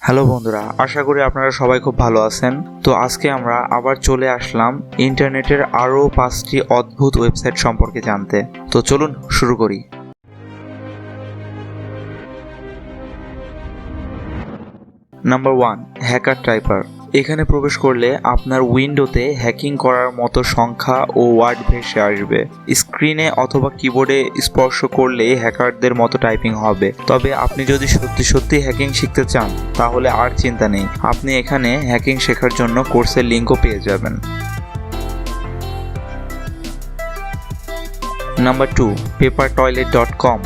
Hello বন্ধুরা, আশা করি আপনারা সবাই খুব ভালো আছেন। তো আজকে আমরা আবার চলে আসলাম ইন্টারনেটের আরও 5টি অদ্ভুত ওয়েবসাইট সম্পর্কে জানতে। তো চলুন শুরু করি। Number 1, hacker typer. এখানে প্রবেশ করলে আপনার উইন্ডোতে হ্যাকিং করার মতো সংখ্যা ও ওয়ার্ড ভেসে আসবে। স্ক্রিনে অথবা কিবোর্ডে স্পর্শ করলে হ্যাকারদের মতো টাইপিং হবে। তবে আপনি যদি সত্যি হ্যাকিং শিখতে চান তাহলে আর চিন্তা নেই, আপনি এখানে হ্যাকিং শেখার জন্য কোর্সের লিঙ্কও পেয়ে যাবেন। Number 2, papertoilet.com।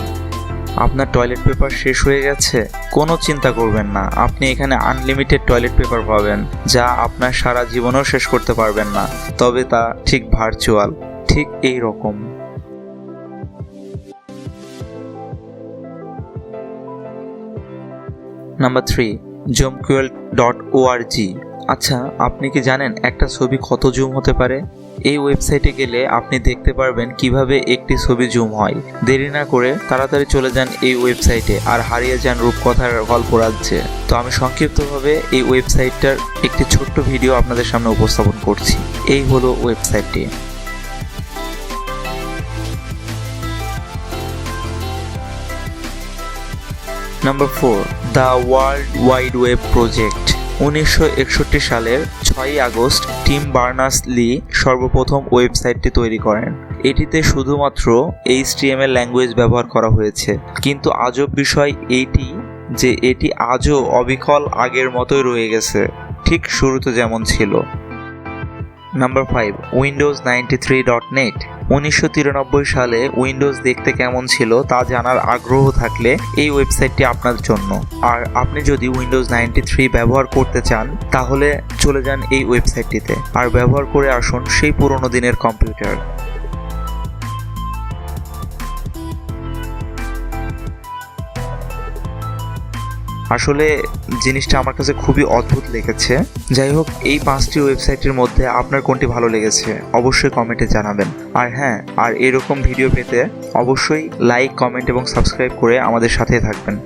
আপনার টয়লেট পেপার শেষ হয়ে গেছে? কোনো চিন্তা করবেন না, আপনি এখানে আনলিমিটেড টয়লেট পেপার পাবেন, যা আপনার সারা জীবনেও শেষ করতে পারবেন না। তবে তা ঠিক ভার্চুয়াল, ঠিক এই রকম। Number 3, zoomquel.org। আচ্ছা, আপনি কি জানেন একটা ছবি কত জুম হতে পারে? এই ওয়েবসাইটে গেলে আপনি দেখতে পারবেন কিভাবে একটি ছবি জুম হয়। দেরি না করে তাড়াতাড়ি চলে যান এই ওয়েবসাইটে আর হারিয়ে যান রূপকথার গল্প রাজ্যে। তো আমি সংক্ষিপ্তভাবে এই ওয়েবসাইটটার একটি ছোট্ট ভিডিও আপনাদের সামনে উপস্থাপন করছি। এই হলো ওয়েবসাইটটি। Number 4, the world wide web project. 1961 সালের 6 আগস্ট টিম বার্নার্স-লি সর্বপ্রথম ওয়েবসাইটটি তৈরি করেন। এটিতে শুধুমাত্র HTML ল্যাঙ্গুয়েজ ব্যবহার করা হয়েছে, কিন্তু আজব বিষয় এইটি যে এটি আজও অবিকল আগের মতোই রয়ে গেছে, ঠিক শুরুতে যেমন ছিল। Number 5, windows93.net। 1993 সালে উইন্ডোজ দেখতে কেমন ছিল তা জানার আগ্রহ থাকলে এই ওয়েবসাইটটি আপনার জন্য। আর আপনি যদি উইন্ডোজ 93 ব্যবহার করতে চান তাহলে চলে যান এই ওয়েবসাইটটিতে আর ব্যবহার করে আসুন সেই পুরনো দিনের কম্পিউটার। আসলে জিনিসটা আমার কাছে খুবই অদ্ভুত লেগেছে। যাই হোক, এই 5টি ওয়েবসাইটের মধ্যে আপনার কোনটি ভালো লেগেছে অবশ্যই কমেন্টে জানাবেন। আর হ্যাঁ, আর এরকম ভিডিও পেতে অবশ্যই লাইক, কমেন্ট এবং সাবস্ক্রাইব করে আমাদের সাথে থাকবেন।